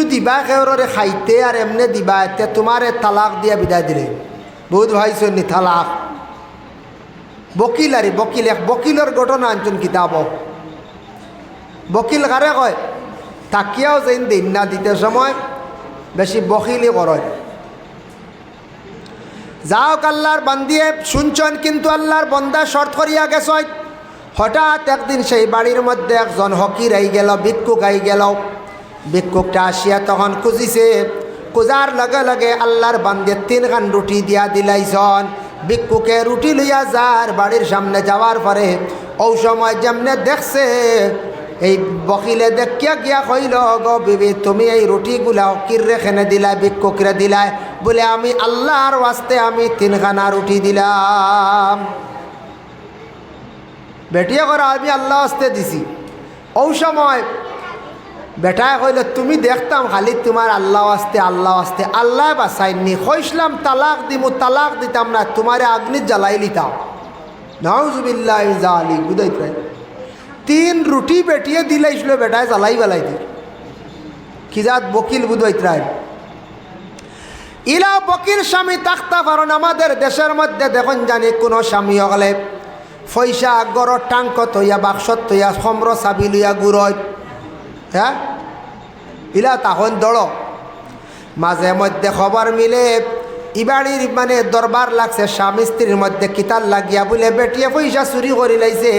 কিচ্ছু দিবা কেউরে খাইতে আর এমনি দিবা এতে তোমারে তালাক দিয়া বিদায় দিলে বহুত ভাইছেন নি তালাক বকিল আরে বকিল এক বকিলের ঘটনা আনছেন কিতাব বকিল কারে কয় তাকিয়াও যেন দিন না দিতে সময় বেশি বকিলি করয় যাও আল্লাহর বান্দিয়ে শুনছেন কিন্তু আল্লাহর বন্দা শর্ত করিয়া গেছ হঠাৎ একদিন সেই বাড়ির মধ্যে একজন হকির আই গেল ভিক্ষুক আই গেল ভিক্ষুকটা আসিয়া তখন খুঁজিছে খুঁজার লগে লগে আল্লাহর বান্দে 3 খান রুটি দিয়া দিলাইছন ভিক্ষুকে রুটি লইয়া যার বাড়ির সামনে যাওয়ার পরে ও সময় যেমনে দেখছে এই বকিলে দেখিয়া গিয়া কইল গো বিবি তুমি এই রুটিগুলা হকির রেখেনে দিলা ভিক্ষুকরে দিলাই বলে আমি আল্লাহর ওয়াস্তে আমি 3 খানা রুটি দিলাম বেটিয়া করে আমি আল্লাহ ওয়াস্তে দিছি ও সময় বেটায় কইল তুমি দেখতাম খালি তোমার আল্লাহ ওয়াস্তে আল্লাহ বাসাইনি কইসলাম তালাক দিমু তালাক দিতাম না তোমারে আগ্নি জ্বালাই লিতাম নাউজুবিল্লাহ জালিক বুঝাইত 3 রুটি বেটিয়ে দিলাইছিল বেটায় জ্বালাই বেলাই দি কি জাত বকিল বুঝাইত ইলা বকিল স্বামী তাক্তা কারণ আমাদের দেশের মধ্যে দেখুন জানি কোনো স্বামী হলে পয়সা গড় টাঙ্ক তৈয়া বাক্সত তৈয়া সম্র চাবি লইয়া গুড়ত হ্যাঁ ইলা তখন দড় মাঝে মধ্যে খবর মিলে ইবাড়ির মানে দরবার লাগছে স্বামী স্ত্রীর মধ্যে কিতাল লাগিয়া বলে বেটিয়ে পয়সা চুরি করি লাইছে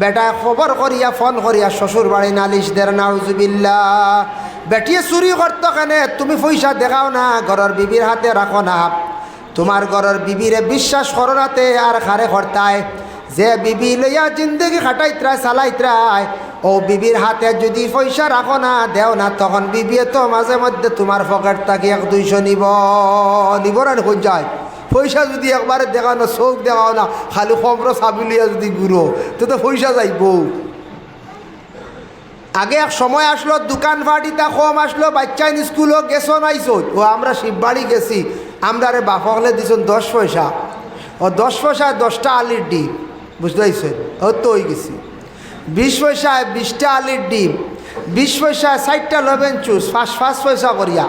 বেটায় খবর করিয়া ফোন করিয়া শ্বশুর বাড়ি নালিশ দের নাউজুবিল্লাহ বেটিয়ে চুরি করতো কেনে তুমি পয়সা দেখাও না ঘরের বিবির হাতে রাখো না তোমার ঘরের বিবিরে বিশ্বাস করো রাতে আর খারে খরতায় যে বিবি লইয়া জিন্দগি খাটাইত্রায় চালাইত্রায় ও বিবির হাতে যদি পয়সা রাখো না দেও না তখন বিবিয়ে তো মাঝে মধ্যে তোমার পকেট থাকি 100-200 নিব না কোন যায় পয়সা যদি একবারে দেখাও না চোখ দেখাও না খালি খবর চাবি লইয়া যদি ঘুরো তো পয়সা যাইব আগে এক সময় আসলো দোকান বাড়িটা কম আসলো বাচ্চা স্কুলও গেছো নাইছো ও আমরা শিববাড়ি গেছি আমরা রে বাপকলে দিছুন 10 পয়সা ও 10 পয়সায় 10টা আলির ডিম বুঝতে পারছেন ও তো হয়ে গেছি 20 পয়সায় 20টা আলির ডিম 20 পয়সায় 60টা লবেন চুস 5 পয়সা করিয়া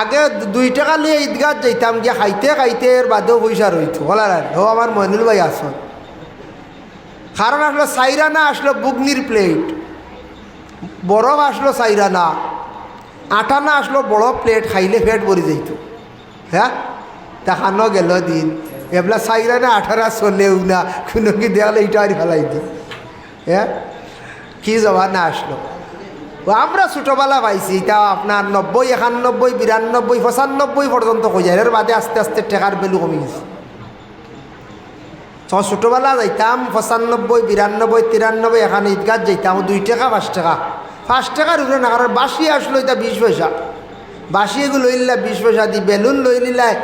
আগে 2 টাকা নিয়ে ঈদগাহ যাইতাম গিয়া খাইতে খাইতে এর বাদেও পয়সা রইতো বলার ও আমার মইনুল ভাই আসন কারণ আসলো সাইরানা আসলো বুগনির প্লেট বরফ আসলো সাইরানা আটানা আসলো বড় প্লেট খাইলে পেট ভরি যাইত হ্যাঁ দেখানো গেল দিন এবলা সাইরানা 18 চলেও না কোনো কি দেখালে এটা আর ফেলাই দি হ্যাঁ কি জমানা আসলো আমরা ছোটোবেলা পাইছি এটা আপনার 90, 91, 92, 95 পর্যন্ত হয়ে যায় এর বাদে আস্তে আস্তে টাকার ভ্যালু কমে গেছে তো ছোটোবেলা যাইতাম 95, 92, 93 এখানে ঈদগাহ যাইতাম 2 টাকা 5 টাকা 5 টাকার উপরে না কারণ বাসি আসলো এটা 20 পয়সা বাসি এগুলো লইলা 20 পয়সা দি বেলুন লই নিলাই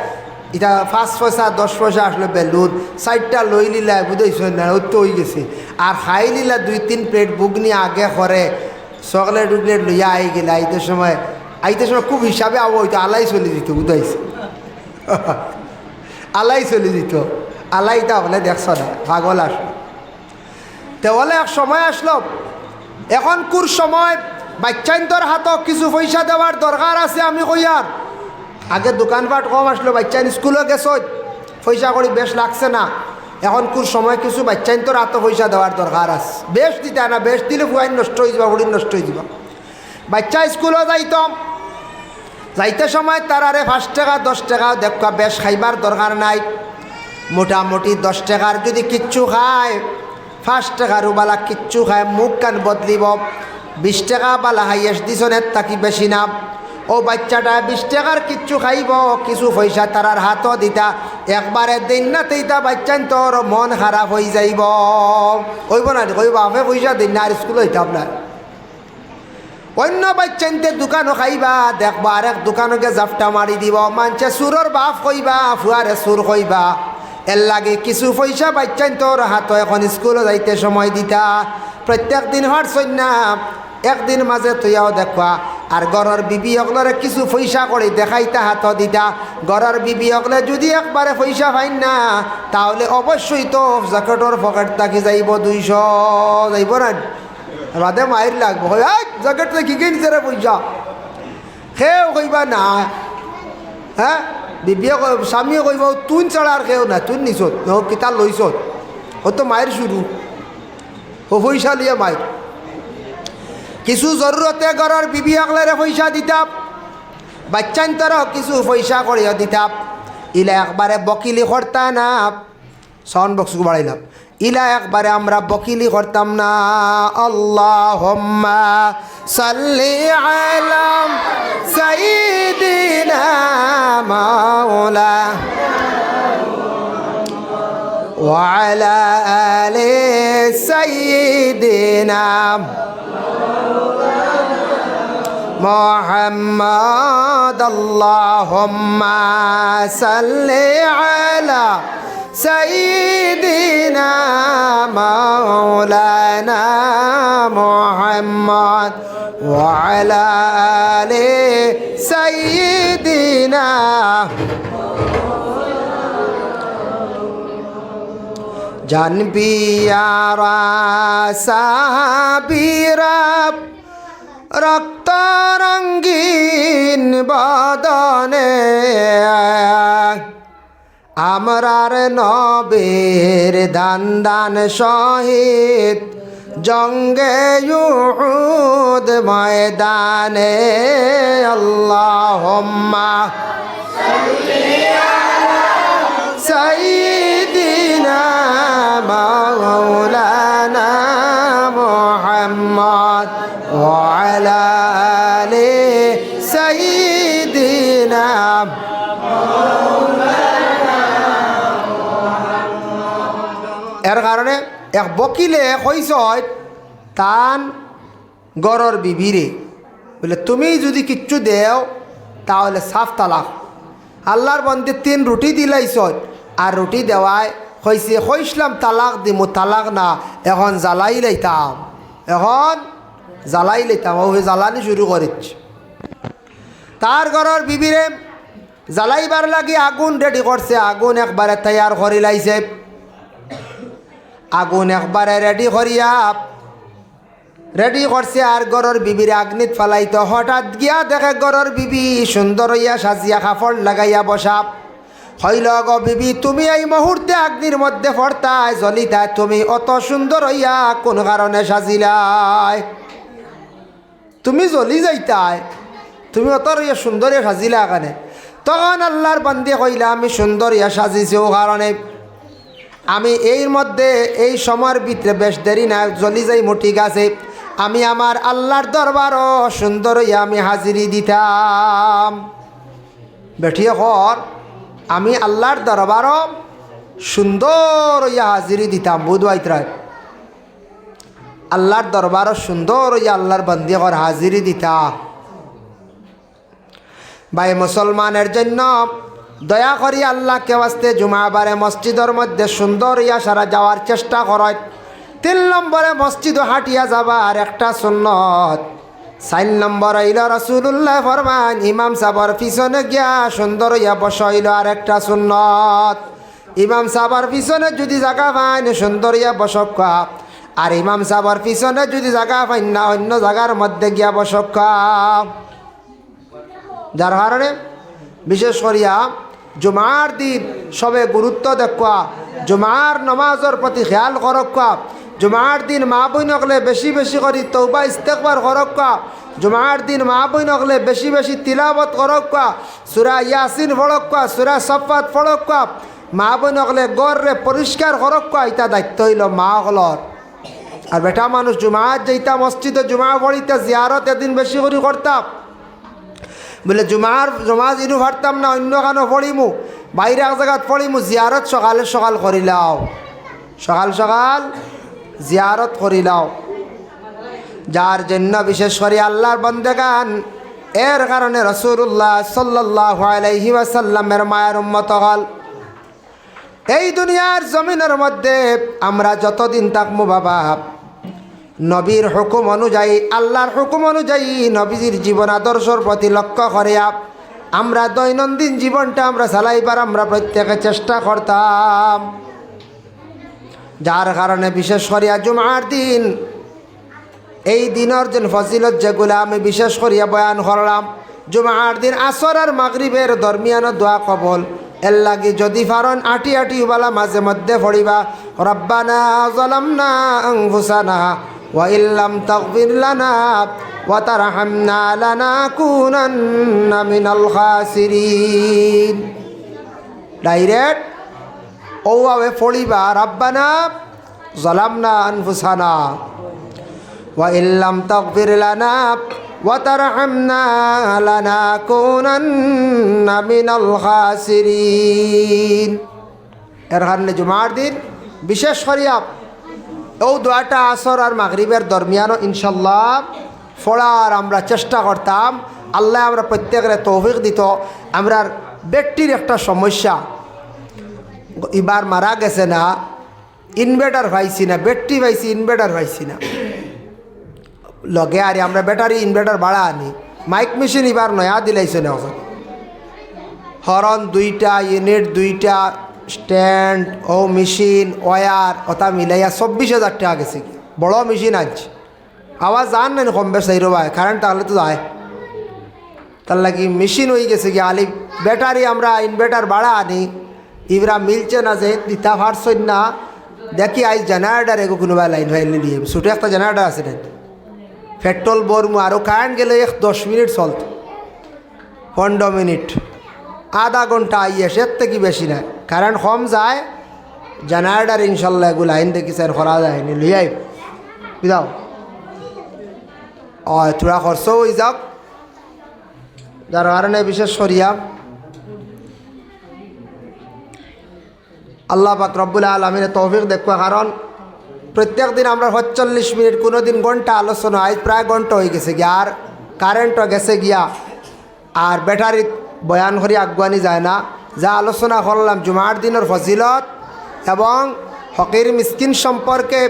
এটা 5 পয়সা 10 পয়সা আসলো বেলুন 60টা লই নিলাই বুঝেছ না ও তো হয়ে গেছে আর খাই নিলা 2-3 প্লেট বুগনি আগে করে চকলেট উকলেট লইয়া আই গেলে আইতে সময় খুব হিসাবে আবো হইতো আলাই চলে দিত বুঝাইছে আলাই চলে দিত আলাইটা বলে দেখছ না পাগল আসলো তো বলে এক সময় আসলো এখন কোর সময় বাচ্চাইন্তর হাতক কিছু পয়সা দেওয়ার দরকার আছে আমি কইয়ার আগে দোকানপাট কম আসলো বাচ্চাইন স্কুলে গেছ পয়সা করি বেশ লাগছে না এখন কোর সময় কিছু বাচ্চাইন্তর হাত পয়সা দেওয়ার দরকার আছে বেশ দিতে না বেশ দিলে ফুয়াইন নষ্ট হয়ে যাবা হরিণ নষ্ট হয়ে যাবা বাচ্চা স্কুলে যাইতে সময় তার আরে 5 টাকা 10 টাকা দেখা বেশ খাইবার দরকার নাই মোটামুটি 10 টাকার যদি কিচ্ছু খায় 5 টাকার বালা কিচ্ছু খায় মুখ কান বদলিব 20 টাকা বালা হাইয়েস্ট দিছনের তাকি বেশি না ও বাচ্চাটা 20 টাকার কিচ্ছু খাইব কিছু পয়সা তারার হাতও দিতা একবারে দিন না তেইতা বাচ্চান তোর মন খারাপ হয়ে যাইব কইব না কইব আপে পয়সা দিন না আর স্কুল হইতে আপনার অন্য বাচ্চানতে দোকানও খাইবা দেখবা আর এক দোকানকে জাফটা মারি দিব মানছে সুরর বাপ কইবা ফুয়ারে সুর কইবা এর লাগে কিছু পয়সা বাচ্চান তোর হাত এখন স্কুলে যাইতে সময় দিতা প্রত্যেক দিন হারছই না একদিন মাঝে তুইয়াও দেখবা আর ঘরের বিবি হকলরে কিছু পয়সা করে দেখাইতা হাত দিতা ঘরের বিবি হকলে যদি একবারে পয়সা পাইন না তাহলে অবশ্যই তো জ্যাকেটর পকেট থাকি যাইব 200 যাইব না বাদে মায়ের লাগবো জ্যাকেট কি কিনছে রে পয়সা সেও কইবা না হ্যাঁ বিবিয়ে স্বামীয়ে কইব তুন ছাড়া আর কেউ না তুন নিছত কিতা লইছত ও তো মায়ের শুরু ও পয়সা লিয়ে মায়ের কিছু জরুরতে ঘরের বিবি আকলেরে পয়সা দিতাম বাচ্চান তারা কিছু পয়সা করিয়া দিতাম ইলা একবারে বকিলি করতা না সাউন্ড বক্স বাড়াইলাম ইলা একবারে আমরা বকিলি করতাম না আল্লাহুম্মা সাল্লি আলা সাইয়্যিদিনা মাওলা ওয়া আলা আলি সাইয়্যিদিনা মুহাম্মদ আল্লাহুম্মা সাল্লি আলা সাইয়্যিদিনা মাওলানা মুহাম্মদ ওয়া আলা আলি সাইয়্যিদিনা জানবি ইয়ারা সাহাবীরা রক্ত রঙ্গিন বদনে আমরার নবীর দান দান শহীদ জঙ্গে উহুদ ময়দানে আল্লাহুম্মা সাইয়্যিদিনা মাওলানা মুহাম্মদ ওয়া আলা আলি সাইয়্যিদিনা এর কারণে এক বকিলে কইস তান গরর বিবিরে বলে তুমি যদি কিচ্ছু দেও তাহলে সাফ তালাক আল্লাহর বন্দে 3 রুটি দিলাইছ আর রুটি দেওয়ায় কইছে কইসলাম তালাক দিমু তালাক না এখন জ্বালাই লইতাম ও জ্বালানি শুরু করেছে তার ঘরের বিবিরে জ্বালাইবার লাগি আগুন রেডি করছে আগুন একবারে তৈয়ার করি লাইছে আগুন একবারে রেডি করছে আর ঘরের বিবির আগ্নিত ফালাইতো হঠাৎ গিয়া দেখে ঘরের বিবি সুন্দর হইয়া সাজিয়া কাপড় লাগাইয়া বসা হইল গো বিবি তুমি এই মুহূর্তে অগ্নির মধ্যে পড়তায় জ্বলিতায় তুমি অত সুন্দর হইয়া কোন কারণে সাজিলাই তুমি জ্বলি যাইতায় তুমি অত হইয়া সুন্দর হইয়া সাজিলা এখানে তখন আল্লাহর বান্দে কইলা আমি সুন্দর হইয়া সাজিছি ও কারণে আমি এর মধ্যে এই সময়ের ভিতরে বেশ দেরি না জ্বলি যাই ঠিক আছে আমি আমার আল্লাহর দরবারও সুন্দর হইয়া আমি হাজিরি দিতাম বেঠিয়ে কর আমি আল্লাহর দরবারও সুন্দর হইয়া হাজিরি দিতাম বুধবাইতরায় আল্লাহর দরবারও সুন্দর হইয়া আল্লাহর বন্দি কর হাজিরি দিতা ভাই মুসলমানের জন্য দয়া করি আল্লাহকে ওয়াস্তে জুমাবারে মসজিদের মধ্যে সুন্দর ইয়া সারা যাওয়ার চেষ্টা করয় 3 নম্বরে মসজিদ হাঁটিয়া যাবার একটা সুন্নত 4 নম্বর হইল রাসূলুল্লাহ ফরমান ইমাম সাহেবের পিছনে গিয়া সুন্দর ইয়া বসাইল আর একটা সুন্নত ইমাম সাহেবের পিছনে যদি জায়গা পায় সুন্দর ইয়া বসক আর ইমাম সাহেবের পিছনে যদি জায়গা পাই না অন্য জায়গার মধ্যে গিয়া বসক যার কারণে বিশেষ করিয়া জুমার দিন সবে গুরুত্ব দেখা জুমার নমাজের প্রতি খেয়াল করক্কা জুমার দিন মা বইন হকলে বেশি বেশি করি তৌবা ইস্তেগফার করক্কা জুমার দিন মা বইন হকলে বেশি বেশি তিলাবত করক্কা সূরা ইয়াসিন পড়ক্কা সূরা সফাত পড়ক্কা মা বইন হকলে গড়রে পরিষ্কার করক্কা এটা দায়িত্ব হইল মা হকলর আর বেটা মানুষ জুমার যেইতা মসজিদে জুমা পড়িতে জিয়ারত এদিন বেশি করে করতাম বলে জমা ইনু পারতাম না অন্য কানো পড়িমু বাইরে এক জায়গাত পড়িমু জিয়ারত সকাল করিলাও সকাল জিয়ারত করিলাও যার জন্য বিশেষ করে আল্লাহর বন্দেগান এর কারণে রাসূলুল্লাহ সাল্লাল্লাহু আলাইহি ওয়াসাল্লামের মায়ের উম্মত হল এই দুনিয়ার জমিনের মধ্যে আমরা যতদিন থাকবো বাবা নবীর হুকুম অনুযায়ী আল্লাহর হুকুম অনুযায়ী নবীজির জীবন আদর্শর প্রতি লক্ষ্য করে আমরা দৈনন্দিন জীবনটা আমরা চালাইবার আমরা প্রত্যেকে চেষ্টা করতাম যার কারণে বিশেষ করিয়া জুমার দিন এই দিনের যে ফজিলত যেগুলো আমি বিশেষ করিয়া বয়ান করলাম জুমার দিন আসর আর মাগরিবের দরমিয়ানো দোয়া কবল এর লাগি যদি ফারন আটি আটি উবালা মাঝে মধ্যে পড়িবা রব্বানা যালামনা আনফুসানা ওয়া ইল্লাম তাগফির লানা ওয়া তারহামনা লানাকুনান্না মিনাল খাসিরিন। ডাইরেক্ট ওভাবে পড়িবা রব্বানা যালামনা আনফুসানা ওয়া ইল্লাম তাগফির লানা ওয়া তারহামনা লানাকুনান্না মিনাল খাসিরিন। এর কারণে জুমার দিন বিশেষ করিয়া ও দোয়াটা আসর আর মাগরিবের দরমিয়ানও ইনশাল্লাহ পড়ার আমরা চেষ্টা করতাম। আল্লাহ আমরা প্রত্যেকের তৌফিক দিত। আমরা ব্যক্তির একটা সমস্যা, এবার মারা গেছে না, ইনভার্টার পাইছি না, ব্যাটারি পাইছি ইনভার্টার পাইছি না, লগে আরে আমরা ব্যাটারি ইনভার্টার বাড়া আনি। মাইক মেশিন এবার নয়া দিলাইছে না, হরন 2টা, ইউনিট 2টা, স্ট্যান্ড ও মেশিন ওয়ার ওটা মিলাইয়া 24,000 টাকা গেছে। বড় মেশিন আনছে, আওয়াজ জান না কম বেশ চাই ভাই, কারেন্ট তাহলে তো যায় তার লাগি মেশিন হয়ে গেছে কি আলি ব্যাটারি আমরা ইনভার্টার বাড়া আনি, ইবরা মিলছে না যে দিতা পারছই না। দেখি আজ জেনারেটার এগো কোনোবা লাইন ফাইলে দিয়ে ছোটো একটা জেনারেটার আছে না, পেট্রোল বরমু আরও কারেন্ট গেলে 10 মিনিট চলত, 15 মিনিট, আধা ঘন্টা আইয়ে সে থেকে বেশি না। কারেন্ট কম যায়, জেনারেটার ইনশাল্লাহ এগুলো লাইন দেখি স্যার করা যায়নি লিয়াই বুঝাও থোড়া খরচও হয়ে যাক। যার কারণে বিশেষ করিয়া আল্লাহ পাক রব্বুল আলামিনের তৌফিক দেখবা। কারণ প্রত্যেক দিন আমরা 45 মিনিট, কোনো দিন ঘন্টা আলোচনা, আজ প্রায় ঘন্টা হয়ে গেছে গিয়া, আর কারেন্টও গেছে গিয়া, আর ব্যাটারি বয়ান করি আগুয়ানি যায় না। যা আলোচনা করলাম জুমার দিনের ফজিলত এবং ফকির মিসকিন সম্পর্কে,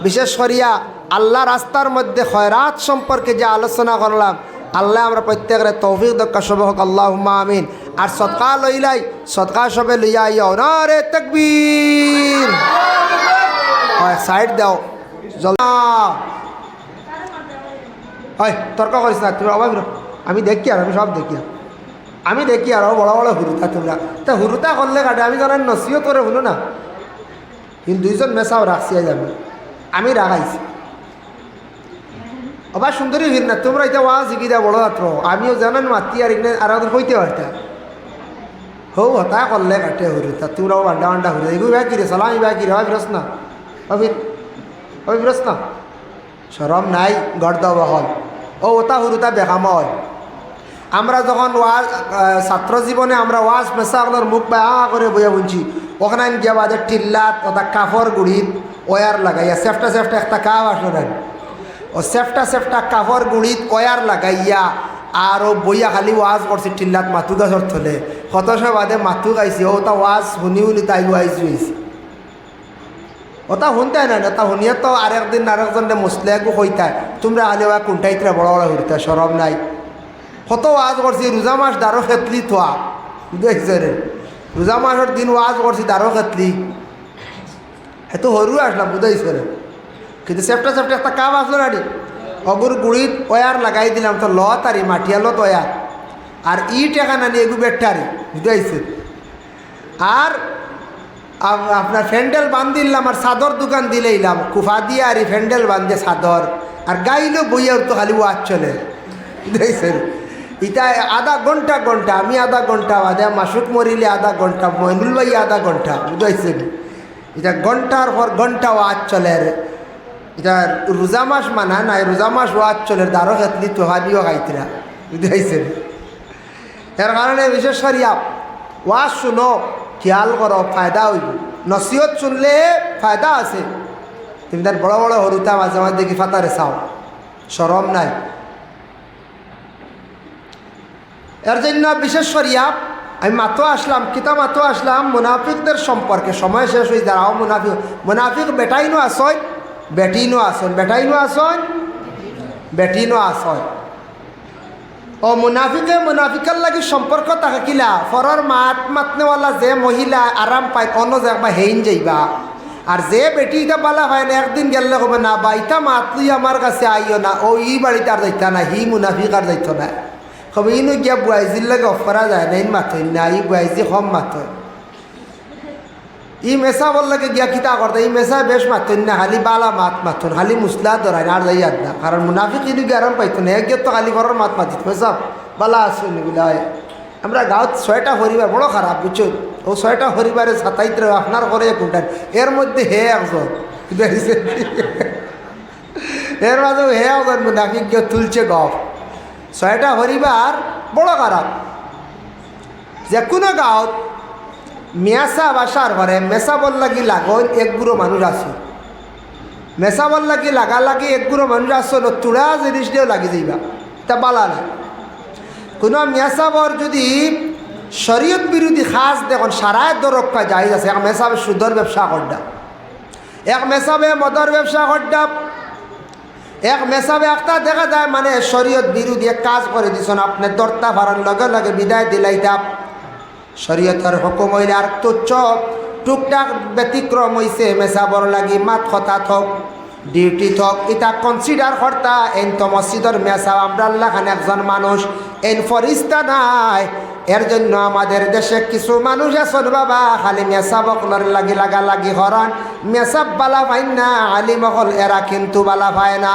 বিশেষ করিয়া আল্লাহ রাস্তার মধ্যে খয়রাত সম্পর্কে যে আলোচনা করলাম, আল্লাহ আমরা প্রত্যেকের তৌফিক দক্কা সব হোক, আল্লাহুম্মা আমিন। আর সদকা লইলাই, সদকা সবে লইয়া আইয়া নারে তাকবীর, সাইড দাও হয় তর্ক করিস না তুমি অভাব। আমি দেখি আর আমি সব দেখি, আমি দেখি আর বড় বড় হুরুতা তোমরা তা হুরুতা করলে কাটে, আমি জানেন নসিও করে শুনো না, কিন্তু 2জন মেসাও রাখছি যাবে, আমি রাখাইছি আবার সুন্দরী ভিড় না। তোমরা এটা ওয়াজ শিখি দেওয়া বড় ছাত্র, আমিও জানেন মাতি আর এখানে আর ওদের কইতে পারতাম হৌ হতা করলে কাটে হুরুতা, তোমরাও বান্ডা বান্ডা হুরু এগুলো ব্যাগ কিরে সালামি ব্যাগ কিরে হয় ফিরস না, ফিরস না, সরম নাই গড় দেওয়া হল ও ওটা হুরুতা বেখাময়। আমরা যখন ওয়াজ ছাত্র জীবনে আমরা ওয়াজ মেসাগুলোর মুখ বা করে বইয়া বুঝছি, ওখানে গিয়া বাজে টিল্লাত ওটা কাপড় গুড়িত ওয়ার লাগাইয়া সেফটা সেফটা একটা কাপ আসলে ও সেফটা কাপড় গুড়িত ওয়ার লাগাইয়া আর ও বইয়া খালি ওয়াজ করছি টিল্লাত মাথু গাছর থলে, কত সময় বাদে মাথু গাইছি, ওটা ওয়াজ শুনি শুনি তাই ওয়াইজ হয়েছি। ওটা শুনতে না, ওটা শুনিয়ে তো আরেকদিন আরেকজনে মুসলে একটু কইতায় তোমরা খালি ওয়া কোনটাইতরা বড় বড় হইতে সরম নাই। কত ওয়াজ করছি, রোজা মাস দারো খেতলি থোয়া বুঝেছে রে, রোজা মাসের দিন ওয়াজ করছি দারো খেতলি, হেতু সরু আসলাম বুঝাইছে রে। কিন্তু সেফটা একটা কাপ আসলো না, অগুর গুড়িত ওয়ার লাগাই দিলাম তো ল তারি মাটিয়ালত ওয়ার, আর ইট এখানে আনি এগু বেটারি বুঝাইছে। আর আপনার ফ্যান্ডেল বান্ধিলাম আর চাদর দোকান দিলেইলাম, কুফা দিয়ে আর ফ্যান্ডেল বান্ধে চাদর, আর গাইলেও বইয়া তো খালি ওয়াজ চলে বুঝাইছে। ইটা আধা ঘন্টা আমি আধা ঘন্টা বাদে, মাসুক মরিলে আধা ঘন্টা, মইনুল ভাই আধা ঘন্টা বুঝাইছে। এটা ঘন্টার পর ঘন্টা ওয়াজ চলে, এটা রোজা মাস মানা নাই, রোজা মাস ওয়াজ চলে, দারো খেতলি তোহানিও খাইতরা বুঝাইছে। এর কারণে বিশেষ করিয়া ওয়াজ শুনো, খেয়াল করো, ফায়দা হইব। নসিহত শুনলে ফায়দা আছে। তুমি তার বড় বড় হরুতা মাঝে মাঝে দেখি ফাতারে চাও, সরম নাই। এর জন্য বিশেষ করিয়া আমি মাতো আসলাম, কিতাব মাতো আসলাম মুনাফিকদের সম্পর্কে। সময় শেষ হয়ে দাঁড়াও, মুনাফিক বেটাইনও আসয়, বেটিনও আসন, বেটিনও আসয়। ও মুনাফিকের লাগি সম্পর্ক থাকে কিলা, ফরর মাতনেওয়ালা যে মহিলা আরাম পায় অন্য জায়গা হেইন যাইবা, আর যে বেটি এটা বলা হয় না, একদিন গেলে হবে না বা ইটা মাতলুই আমার কাছে আইও না, ও ই বাড়িতে আর যাইতা না, হি মুনাফিক আর যাইত না। কবে ইনু গিয়া বুয়াইজির লাগে অফ করা যায় না, ইন মাথই না, ই বুয়াইজি কম মাথয়। ই মেসা বললাকে গিয়া কিতা করতে, ই মেসা বেশ মাথই না, খালি বালা মাত মাথন, খালি মুসলা ধরাই আর যাই আর না। কারণ মুনাফিক ইনু গিয়ে আরাম পাইতো না, এক গিয়ে তো খালি ঘরের মাত মাতিত সব বালা আসুন এগুলা হয়। আমরা গাঁৱত 6টা পরিবার বড় খারাপ বুঝছো, ও 6টা পরিবারে ছাতাইতে আপনার করে কোনটা, এর মধ্যে হে একজন এর মাঝেও হে একজন মুনাফিক গিয়ে তুলছে গপ। 6টা পরিবার বড় খারাপ। যে কোনো গাঁৱত মেসা বাসার ঘরে মেসা বল লাগি লাগন এক গুঁড়ো মানুষ আছে, মেসা বল লাগি লাগা লাগি এক গুঁড়ো মানুষ আসো তুড়া জিনিস দিয়েও লাগি যাইবা, তা বালা না। কোনো মেসাবর যদি শরীয়ত বিরোধী খাস দেখুন সারায় দরক্ষা জায়েজ আছে। এক মেসাবে সুদর ব্যবসা করডা, এক মেসাবে মদর ব্যবসা করডা, এক মেসাবে একটা দেখা যায় মানে শরীয়ত বিরোধী এক কাজ করে দিছেন, আপনি দরতা ভাড়ার লগে লগে বিদায় দিলাইতাম। শরীয়তের হুকুম হইলে আর তুচ্ছ টুকটাক ব্যতিক্রম হইছে মেসাবর লাগি মাত কথা থক ডিউটি থক এটা কনসিডার কর্তা। এন তো মসজিদের মেসা আমরা আল্লাহ খান একজন মানুষ, এন ফরিস্তা নাই। এর জন্য আমাদের দেশে কিছু মানুষ আছেন বাবা খালি মেসা বকলর লাগি লাগা লাগি হরান, মেসাব বালা পাই না, আলিম হল এরা কিন্তু বালা পায় না।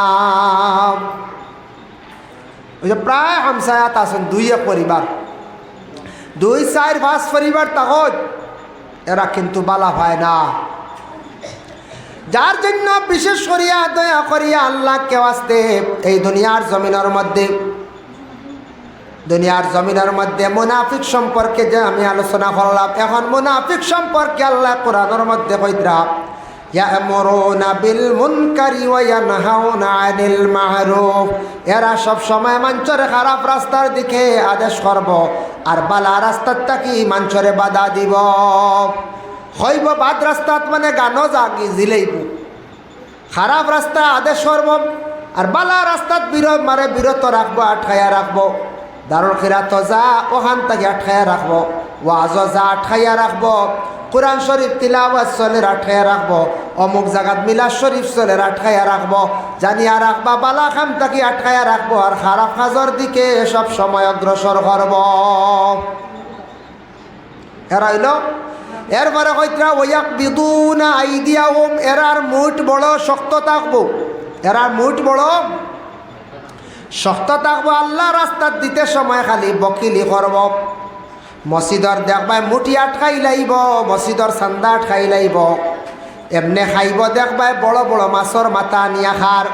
ওই যে প্রায় হামসায়াত আছেন 2 পরিবার, 2, 4, 5 পরিবার তখন এরা কিন্তু বালা পায় না। যার জন্য বিশেষ করিয়া দয়া করিয়া আল্লাহ কেউ আসতে এই দুনিয়ার জমিনের মধ্যে মুনাফিক সম্পর্কে যে আমি আলোচনা করলাম, এখন মুনাফিক সম্পর্কে আল্লাহ কোরআনের মধ্যে কইরা ইয়ামুরুনা বিল মুনকারি ওয়া ইয়ানহাউনা আনিল মা'রুফ, এরা সব সময় মানুষের খারাপ রাস্তার দিকে আদেশ করব আর বালা রাস্তার থাকি মানুষের বাধা দিব। হইব বাদ রাস্তাত মানে গানো জাগি জিলাইব, খারাপ রাস্তা আদেশ করব আর বালা রাস্তাত বিরত রাখবো, আটকাইয়া রাখবো। দারুল খিরাত যা ওখান থেকে আটকাইয়া রাখবো, ওয়াজ যা আটকাইয়া রাখবো, কোরআন শরীফ তিলাওয়াত চলের আটকাইয়া রাখবো, অমুক জায়গাত মিলাদ শরীফ চলের আটকাইয়া রাখবো, জানিয়া রাখবা বালা খাম তাকে আটকাইয়া রাখবো আর খারাপ কাজের দিকে সব সময় অগ্রসর করব। এরা হইল এরপরে কইত্রা ওয়াকবিদুনা আইদিয়াহুম, এরার মুঠ বড় শক্ত থাকবো, এরার মুঠ বড় শক্ত থাকবো। আল্লাহ রাস্তার দিতে সময় খালি বকিলি করব। মসজিদর দেখবাই মুঠি আটকাই লাইব, মসজিদর চান্দা আটকাই লাইব, এমনি খাইব দেখবাই বড় বড় মাছর মাথা আনিয়া খার,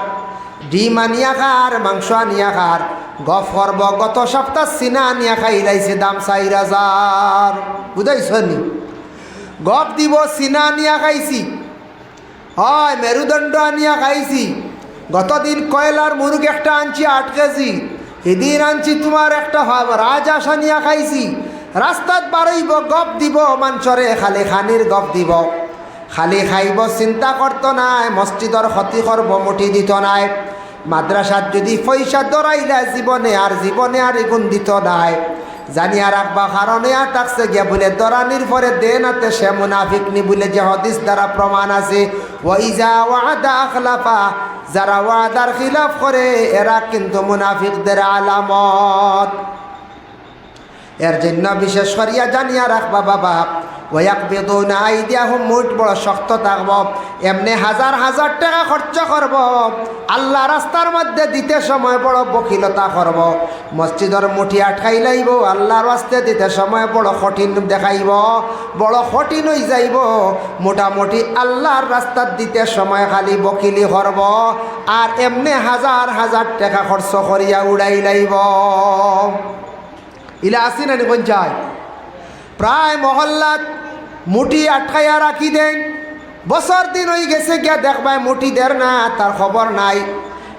ডিম আনিয়া খার, মাংস আনিয়া খার। গফ করব গত সপ্তাহ চিনা আনিয়া খাই লাইছে দাম 4000, বুঝাইছ নি? গপ দিব চিনা আনিয়া খাইছি, হয় মেরুদণ্ড আনিয়া খাইছি। গতদিন কয়লার মুরগ একটা আনছি 8 কেজি, এদিন আনছি তোমার একটা রাজহাঁস আনিয়া খাইছি। রাস্তাত বাড়াইব গপ দিব মাঞ্চরে, খালি খানির গপ দিব, খালি খাইব চিন্তা করত নাই, মসজিদর ক্ষতি করব মুঠি দিত নাই। মাদ্রাসাত যদি পয়সা দরাইলা জীবনে আর এগুন দিত নাই। জানিয়া রাখবা কারণে আর থাকছে গিয়া বলে দরানির পরে দেনাতে সে মুনাফিক নি বলে যে হাদিস দ্বারা প্রমাণ আছে। ওয়াইজা ওয়াদা আখলাফা, যারা ওয়াদার খিলাফ করে এরা কিন্তু মুনাফিকদের আলামত। এর জন্য বিশেষ করিয়া জানিয়া রাখবা বাবা ওয়াকবিদুনা আইদিয়াহুম, মুঠ বড় শক্ত থাকব। এমনি হাজার হাজার টাকা খরচ করব, আল্লাহ রাস্তার মধ্যে দিতে সময় বড় বকিলতা করব। মসজিদের মুঠি আটকাই লাইব, আল্লাহর রাস্তায় দিতে সময় বড় কঠিন দেখাইব, বড় কঠিন হয়ে যাইব। মোটামুটি আল্লাহর রাস্তার দিতে সময় খালি বকিলি করব আর এমনি হাজার হাজার টাকা খরচ করিয়া উড়াই লাইব। ইলা আসি না কোন যায় প্রায় মহল্লাত মুঠি আটকাইয়া রাখি দেন, বছর দিন হয়ে গেছে গিয়া দেখবাই মুঠি দের না, তার খবর নাই।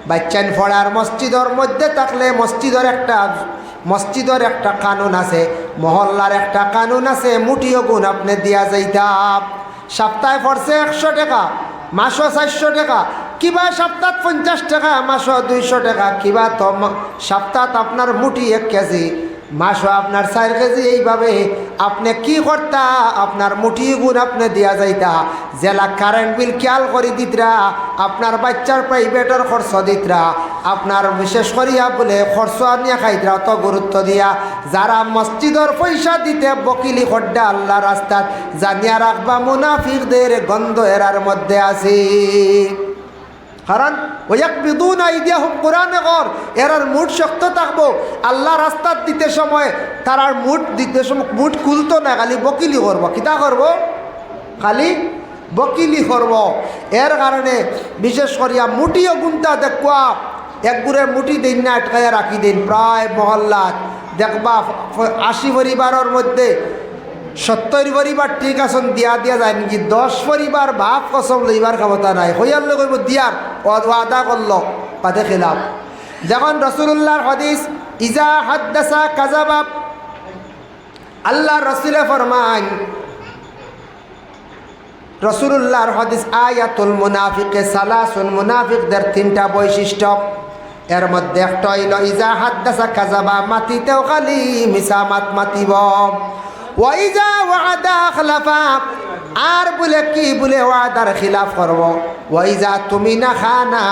বাচ্চান ফড়ার মসজিদের মধ্যে থাকলে মসজিদের একটা কানুন আছে, মহল্লার একটা কানুন আছে, মুঠিও গুণ আপনি দিয়া যাইতাম। সপ্তাহে পড়ছে 100 টাকা, মাসও 400 টাকা, কিবা সপ্তাহ 50 টাকা, মাসও 200 টাকা, কিবা তো সপ্তাহ আপনার মুঠি 1 কেজি। মাসও আপনার 4 কেজি, এইভাবে আপনি কি করতা, আপনার মুঠি গুণ আপনি দিয়া যাইতা, জেলা কারেন্ট বিল খেয়াল করে দিতরা, আপনার বাচ্চার প্রাইভেটের খরচ দিতরা, আপনার বিশেষ করিয়া বলে খরচ আনিয়া খাইতরা, অত গুরুত্ব দিয়া। যারা মসজিদের পয়সা দিতে বকিলি খড্ডা আল্লাহ রাস্তাত, জানিয়া রাখবা মুনাফিকদের গন্ধ এরার মধ্যে আছে। কারণ ওয়াকবিদুনা আইদিয়াহুম, কোরআনে কর এরার মুঠ শক্ত থাকবো, আল্লাহ রাস্তাত দিতে সময় তারার মুঠ দিতে সময় মুঠ খুলতো না, খালি বকিলি করবো। কিতা করব? খালি বকিলি করব। এর কারণে বিশেষ করিয়া মুঠিও গুনতা দেখবা, একগুড়ে মুঠি দিন না আটকাইয়া রাখি দিন। প্রায় মহল্লাত দেখবা 80 পরিবারের মধ্যে 70 পরিবার ঠিক আছেন, দিয়া দিয়া যায় নাকি 10 পরিবার ভাব কসম লইবার ক্ষমতা নাই, হইয়ার লোক দিয়ার ওয়াদা করল পাতে খেলাম। যখন রসুল্লাহর হাদিস ইজা হাদ্দাসা কাযাবা, আল্লাহ রসুলে ফরমান, রসুল্লাহর হাদিস আয়াতুল মুনাফিকে সালাসুন, মুনাফিকদের 3টা বৈশিষ্ট্য, এর মধ্যে একটা হইল ইজা হাদ্দাসা কাযাবা, মাতিতেও খালি মিছা মাত মাতিব, ওয়াইজা ওয়াদা খলাফা, আর বলে কি বলে ওয়াদার খিলাফ করব, ওয়াইজা তুমি না খানা,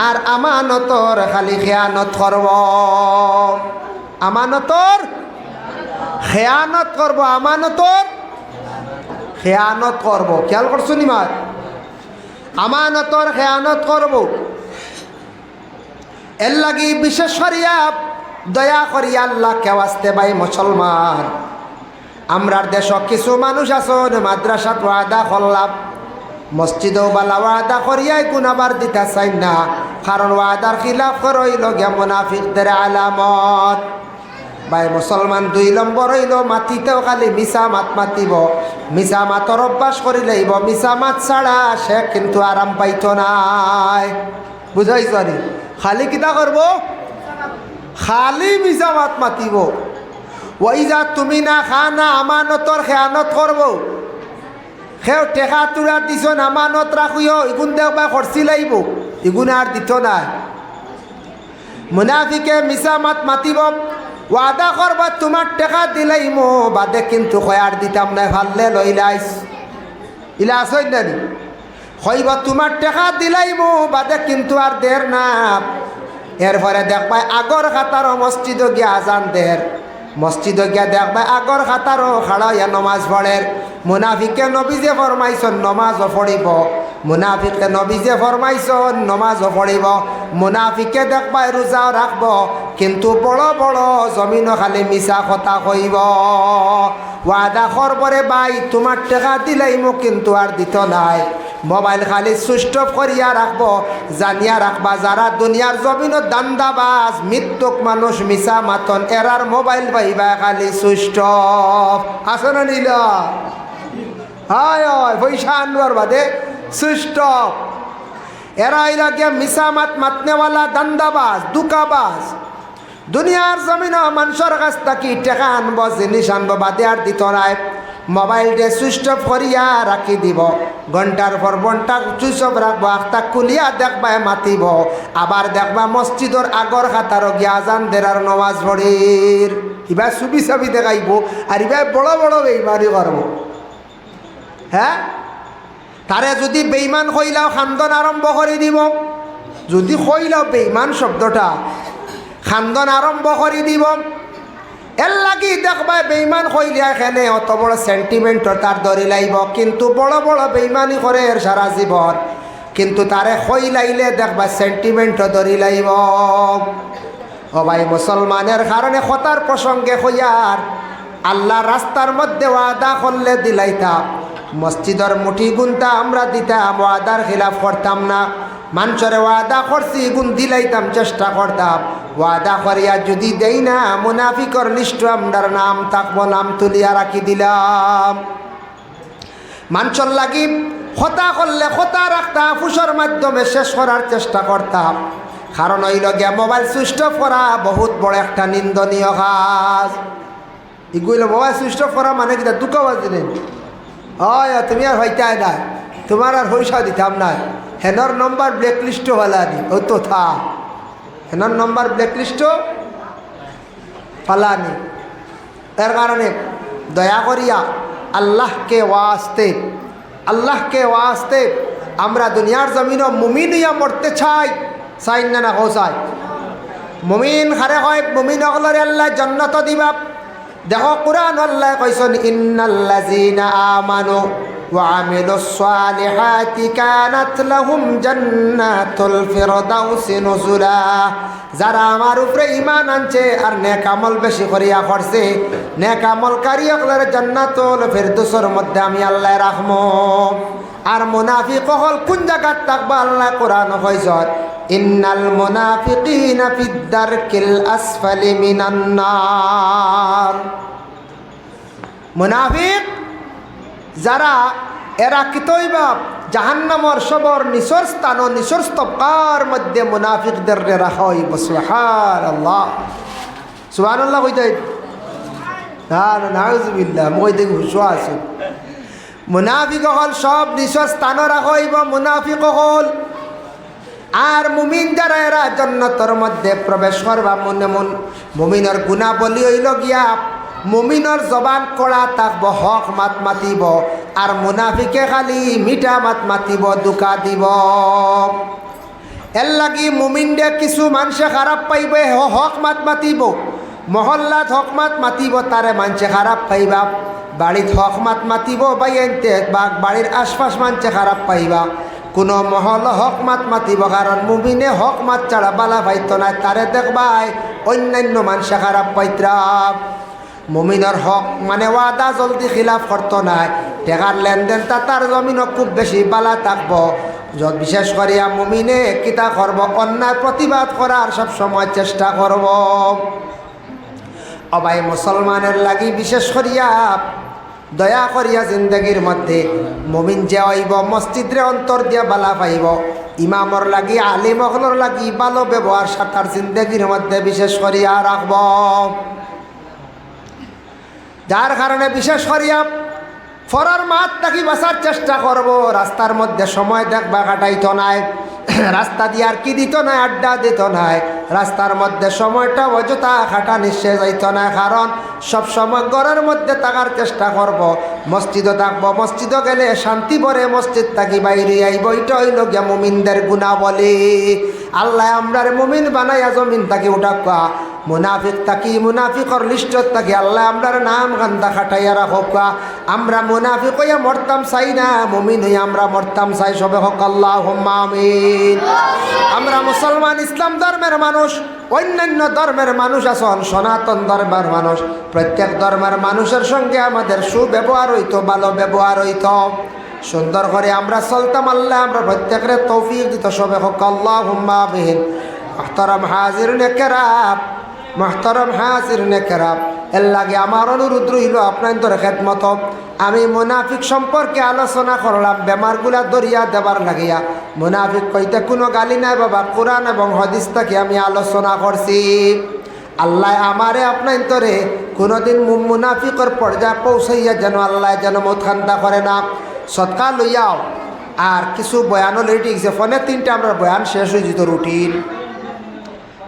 আর আমানতর খালি খেয়ানত করব, আমানতর খেয়ানত করব, আমানতর খেয়ানত করব। খেয়াল করছো নি মার? আমানতর খেয়ানত করব। এর লাগি বিশেষ করিয়া দয়া করিয়া আল্লাহ কেওয়াস্তে ভাই মুসলমান, আমরার দেশ কিছু মানুষ আছেন মাদ্রাসাত ওয়াদা করলাম, মসজিদেও বালা ওয়াদা করিয়াই গুনাবার দিতে চাই না, কারণ ওয়াদার খিলাফ করইল গে মুনাফিকদের আলামত। ভাই মুসলমান 2 নম্বর হইল মাতিতেও খালি মিছা মাত মাতিব, মিছা মাতর অভ্যাস করি লইব, মিছা মাত ছাড়া সে কিন্তু আরাম পাইত নাই। বুঝাইছ নি? খালি কিতা করব? খালি মিছা মাত মাতিব। ওইজা তুমি না খানা, আমানতর খেয়ানত করব, সেও টেকা তুরা দিছ আমানত রাখিও, ইগুন দেখবা খরচি লাইব, ইগুন আর দিত নাই। মুনাফিকে মিছা মাত মাতিব, ওয়াদা করবা তোমার টেকা দিলাইমো, বাদে কিন্তু খয়ার দিতাম না, ভাললে লইলাইস, ইলা আসই না নি? হইব তোমার টেকা দিলাইমো, বাদে কিন্তু আর দের না। এরপরে দেখবা আগর খাতারও মসজিদ গিয়া আজান দের, মসজিদ গিয়া দেখবা আগর খাতারও খাড়াইয়া নমাজ পড়ে। মুনাফিকে নবীজে ফরমাইছন নমাজও পড়িব, মুনাফিকে নবীজে ফরমাইছন নমাজও পড়িব। মুনাফিকে দেখবা রোজাও রাখব, কিন্তু বড় বড় জমিন খালি মিছা কথা কইব। ওয়াদা করবরে ভাই তোমার টাকা দিলাইমো, কিন্তু আর দিত নাই। মোবাইল খালি সুইচ অফ করিয়া রাখবো, জানিয়া রাখবা যারা দুনিয়ার জমিনত দান্দাবাজ মৃত্যুক মানুষ মিছা মাতন, এরার মোবাইল পাইবা খালি সুইচ অফ। আছে না নিল? হায় হয় পয়সা আনবার বাদে সুইচ অফ। এরা হইলা গিয়া মিছা মাত মাতনেওয়ালা দান্দাবাজ, দুকাবাজ। দুনিয়ার জমিন মানুষের কাছ থাকি টেকা আনব, জিনিস আনব, বাদে আর দিত নাই। মোবাইলটা সুইচ অফ করিয়া রাখি দিব, ঘন্টার পর ঘন্টা সুইচ অফ রাখবো, আখটা খুলিয়া দেখবা মাতিব, আবার দেখবা মসজিদর আগর খাতারও গিয়া আজান দেরার নমাজ পড়ির, এবার ছবি ছবি দেখাইব, আর এবার বড় বড় বেইমানি করব। হ্যাঁ, তারে যদি বেইমান কইলাও খান্দন আরম্ভ করে দিব, যদি কইলাও বেইমান শব্দটা খান্দন আরম্ভ করে দিব। এর লাগি দেখবা বেইমান কইলিয়া এখানে অত বড় সেন্টিমেন্ট তার ধরি লাইব, কিন্তু বড় বড় বেইমানি করে এর সারা জীবন, কিন্তু তারে কইলাইলে দেখবা সেন্টিমেন্ট ধরি লাইব। ও ভাই মুসলমানের কারণে কথার প্রসঙ্গে কইয়ার আল্লাহ রাস্তার মধ্যে ওয়াদা করলে দিলাইতাম, মসজিদের মুঠি গুনতা আমরা দিতাম, ওয়াদার খিলাফ করতাম না। মানুষের ওয়াদা করছি গুণ দিলাইতাম, চেষ্টা করতাম। ওয়াদা করিয়া যদি দেই না, মুনাফিকর লিস্ট আমরার নাম থাকবো, নাম তুলিয়া রাখি দিলাম। মানুষের লাগি কথা করলে কথা রাখতাম, ফুসর মাধ্যমে শেষ করার চেষ্টা করতাম। কারণ হইল গিয়া মোবাইল সুইচ অফ করা বহুত বড় একটা নিন্দনীয় কাজ। এগুলো মোবাইল সুইচ অফ করা মানে কি দুঃখবাজ দিলেন? হয় তুমি আর হইতাই না, তোমার আর পয়সা দিতাম না। হেনর নম্বর ব্ল্যাকলিস্টও ফালানি, ও তো থা হেনর নম্বর ব্ল্যাকলিস্টও ফালানি। এর কারণে দয়া করিয়া আল্লাহকে ওয়াস্তে আমরা দুনিয়ার জমিনও মুমিন হইয়া মরতে চাই না না চাই। মুমিন হারে হয় মুমিন অগলরে আল্লাহ জান্নাত দিবা। দেখো কুরআন আল্লাহ কইছেন ইন্নাল্লাযীনা আমানু ওয়া আমিলুস সালিহাতি কানাত লাহুম জান্নাতুল ফিরদাউসি নুজুলা। যারা আমার উপরে ঈমান আনছে আর নেক আমল বেশি করিয়া করছে, নেক আমলকারী অগলরে জান্নাতুল ফিরদাউসের মধ্যে আমি আল্লাহ রাখমু। আর মুনাফিক হল কোন জায়গাত থাকবা আল্লাহ কোরআন কইছেন ইন্নাল মুনাফিকিনা ফিদ দারকিল আসফালি মিনান নার। মুনাফিক যারা এরা কিতইবা জাহান্নামর সবর নিসর স্থান ও নিসর স্তবকার মধ্যে মুনাফিকদের রাখা হইব। সুবহানাল্লাহ সুবহানাল্লাহ কইতে না নাউজুবিল্লাহ মই দেখি হুশোয়া আছে। মুনাফিক হল সব নিসর স্থান রাখা হইব মুনাফিক হল। আর মুমিন যারা এরা জান্নাতের মধ্যে প্রবেশ করবা মুমিনের গুণাবলী হইল গিয়া মুমিনের জবান কড়া থাকব, হক মাত মাতিব, আর মুনাফিকে খালি মিঠা মাত মাতিব, দুকা দিব। এর লাগি মুমিনরে কিছু মানুষে খারাপ পাইবে, হক মাত মাতিব, মহল্লাত হক মাত মাতিব, তারে মানুষে খারাপ পাইবা। বাড়িত হক মাত মাতিব বাইতে বা বাড়ির আশপাশ মানুষে খারাপ পাইবা। কোনো মহল হক মাত মাতিব, কারণ মুমিনে হক মাত ছাড়া বালা পাইত না, তারে দেখবাই অন্যান্য মানুষে খারাপ পাইতরা। মুমিনের হক মানে ওয়াদা জলদি খিলাফ করতো নাই, টেকার লেনদেন তার জমিনও খুব বেশি বালা থাকবো। যত বিশেষ করিয়া মুমিনে কিতা করব, অন্যায় প্রতিবাদ করার সব সময় চেষ্টা করব। অবাই মুসলমানের লাগি বিশেষ করিয়া দয়া করিয়া জিন্দগির মধ্যে মুমিন যে হইব মসজিদরে অন্তর দিয়া বালা পাইব। ইমামর লাগি আলিম অগলর লাগি ভালো ব্যবহার সাতার জিন্দগির মধ্যে বিশেষ করিয়া রাখব। যার কারণে বিশেষ করিয়া ফরার মাঠ থাকি বাঁচার চেষ্টা করব। রাস্তার মধ্যে সময় দেখবা কাটাইতো নাই, রাস্তা দিয়ে আর কি দিত নাই, আড্ডা দিত নাই। রাস্তার মধ্যে সময়টা অযথা খাটা নিশ্চয় যাইত না, কারণ সব সময় ঘরের মধ্যে থাকার চেষ্টা করব। মসজিদও থাকবো, মসজিদও গেলে শান্তি ভরে মসজিদ থাকি বাইরে আইব। এটা হইল গিয়া মুমিনদের গুণাবলী। আল্লাহ আমরার মুমিন বানাইয়া জমিন থাকি উঠাকা, মুনাফিক থাকি মুনাফিকর লিস্টত থাকি আল্লাহ আমরার নাম গান্দা খাটাইয়া রাখা। আমরা মুনাফিক হইয়া মরতাম চাই না, মুমিন হইয়া আমরা মরতাম চাই। সবে হক আল্লাহুম্মা আমিন। আমরা মুসলমান ইসলাম ধর্মের মানুষ, অন্যান্য ধর্মের মানুষ আছেন, সনাতন ধর্মের মানুষ। প্রত্যেক ধর্মের মানুষের সঙ্গে আমাদের সুব্যবহার হইতো, ভালো ব্যবহার হইতো, সুন্দর করে আমরা চলতাম। আল্লাহ আমরা প্রত্যেকের তৌফিক দিত। সবে হক আল্লাহুম্মা আমিন। মুহতারাম হাজিরিনে কেরাম, মুহতারাম হাজিরিনে কেরাম, এর লাগে আমার অনুরোধ রইল আপনাদের খেদমত। আমি মুনাফিক সম্পর্কে আলোচনা করলাম বেমারগুলা দরিয়া দেবার লাগিয়া। মুনাফিক কইতে কোনো গালি নাই বাবা, কোরআন এবং হাদিস থেকে আমি আলোচনা করছি। আল্লাহ আমারে আপনান্তরে কোনোদিন মুনাফিকর পর্যায়ে পৌঁছাইয়া যেন আল্লাহ যেন মতখান্তা করে না। সৎকা লইয়াও আর কিছু বয়ানও লেট গেছে, ফোনে 3টা আমরা বয়ান শেষ হয়ে যেত রুটিন।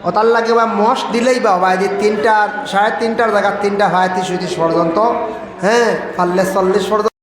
ও তার লাগে বা মশ দিলেই বা যে 3টা 3:30টার জায়গা 3টা 35 পর্যন্ত, হ্যাঁ পারলে 40 পর্যন্ত।